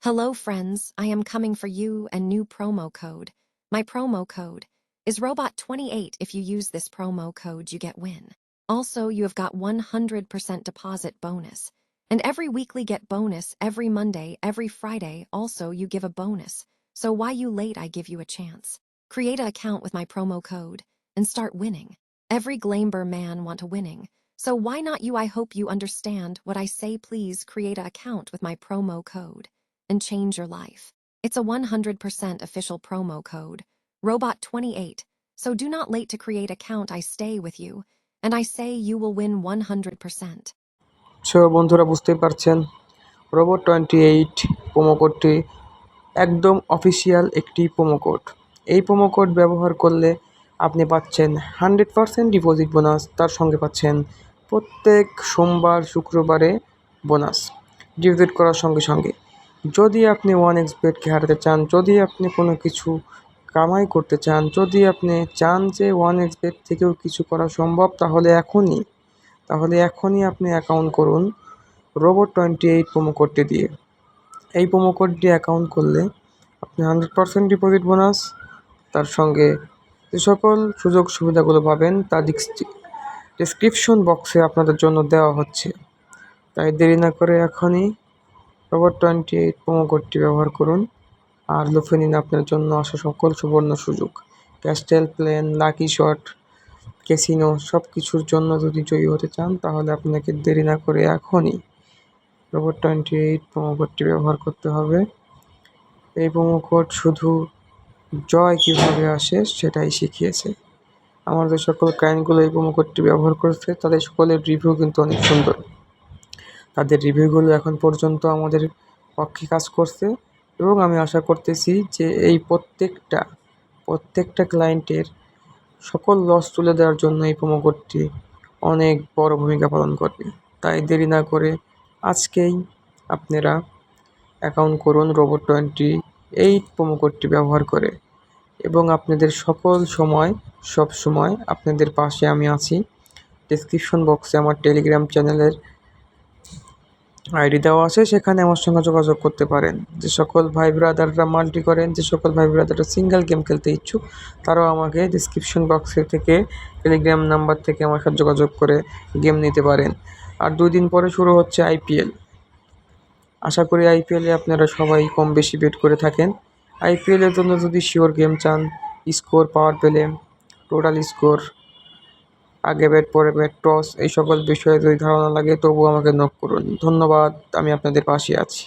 Hello, friends. I am coming for you a new promo code. My promo code is Robot28. If you use this promo code, you get win. Also, you have got 100% deposit bonus. And every weekly get bonus, every Monday, every Friday, also you give a bonus. So why you late? I give you a chance. Create an account with my promo code and start winning. Every Glamber man want to winning. So why not you? I hope you understand what I say. Please create an account with my promo code and change your life. It's a 100% official promo code, Robot28. So do not late to create account. I stay with you, and I say you will win 100%. So বন্ধুরা বুঝতেই পারছেন Robot28 promo কোডটি একদম official একটি promo code. এই promo code ব্যবহার করলে আপনি পাচ্ছেন 100% ডিপোজিট বোনাস, তার সঙ্গে পাচ্ছেন প্রত্যেক সোমবার শুক্রবারে বোনাস ডিপোজিট করার সঙ্গে সঙ্গে। যদি আপনি 1xBetকে হারাতে চান, যদি আপনি কোনো কিছু কামাই করতে চান, যদি আপনি চান যে 1xBet থেকেও কিছু করা সম্ভব, তাহলে এখনই আপনি অ্যাকাউন্ট করুন Robot28 প্রোমো কোডটি দিয়ে। এই প্রোমো কোড দিয়ে অ্যাকাউন্ট করলে আপনি 100% ডিপোজিট বোনাস, তার সঙ্গে যে সকল সুযোগ সুবিধাগুলো পাবেন তা ডিসক্রিপশন বক্সে আপনাদের জন্য দেওয়া হচ্ছে। তাই দেরি না করে এখনই Robot28 প্রোমো কোডটি ব্যবহার করুন আর লুফে নিন আপনার জন্য আসা সকল সুবর্ণ সুযোগ। ক্যাস্টেল প্লেন, লাকি শট, ক্যাসিনো সব কিছুর জন্য যদি জয়ী হতে চান, তাহলে আপনাকে দেরি না করে এখনই Robot28 প্রোমো কোডটি ব্যবহার করতে হবে। এই প্রোমো কোড শুধু জয় কীভাবে আসে সেটাই শিখিয়েছে। আমার যে সকল ক্লায়েন্টগুলো এই প্রোমো কোডটি ব্যবহার করেছে, তাদের সকলের রিভিউ কিন্তু অনেক সুন্দর। তাদের রিভিউগুলো এখন পর্যন্ত আমাদের পক্ষে কাজ করছে এবং আমি আশা করতেছি যে এই প্রত্যেকটা ক্লায়েন্টের সকল লস তুলে দেওয়ার জন্য এই প্রোমো কোডটি অনেক বড় ভূমিকা পালন করবে। তাই দেরি না করে আজকেই আপনারা অ্যাকাউন্ট করুন Robot28 প্রোমো কোডটি ব্যবহার করে এবং আপনাদের সকল সময় সব সময় আপনাদের পাশে আমি আছি। ডেসক্রিপশন বক্সে আমার টেলিগ্রাম চ্যানেলের আইডি দেওয়া আছে, সেখানে আমার সঙ্গে যোগাযোগ করতে পারেন। যে সকল ভাই ব্রাদাররা মাল্টি করেন, যে সকল ভাই ব্রাদাররা সিঙ্গেল গেম খেলতে ইচ্ছুক, তারাও আমাকে ডেসক্রিপশন বক্সে থেকে টেলিগ্রাম নাম্বার থেকে আমার সাথে যোগাযোগ করে গেম নিতে পারেন। আর 2 দিন পরে শুরু হচ্ছে IPL। আশা করি IPL-এ আপনারা সবাই কম বেশি বেট করে থাকেন। IPL-এর জন্য যদি শিওর গেম চান, score, power play, total score, আগে ব্যাট পরে ব্যাট, টস, এই সকল বিষয়ে যদি ধারণা লাগে তবুও আমাকে নক করুন। ধন্যবাদ, আমি আপনাদের পাশে আছি।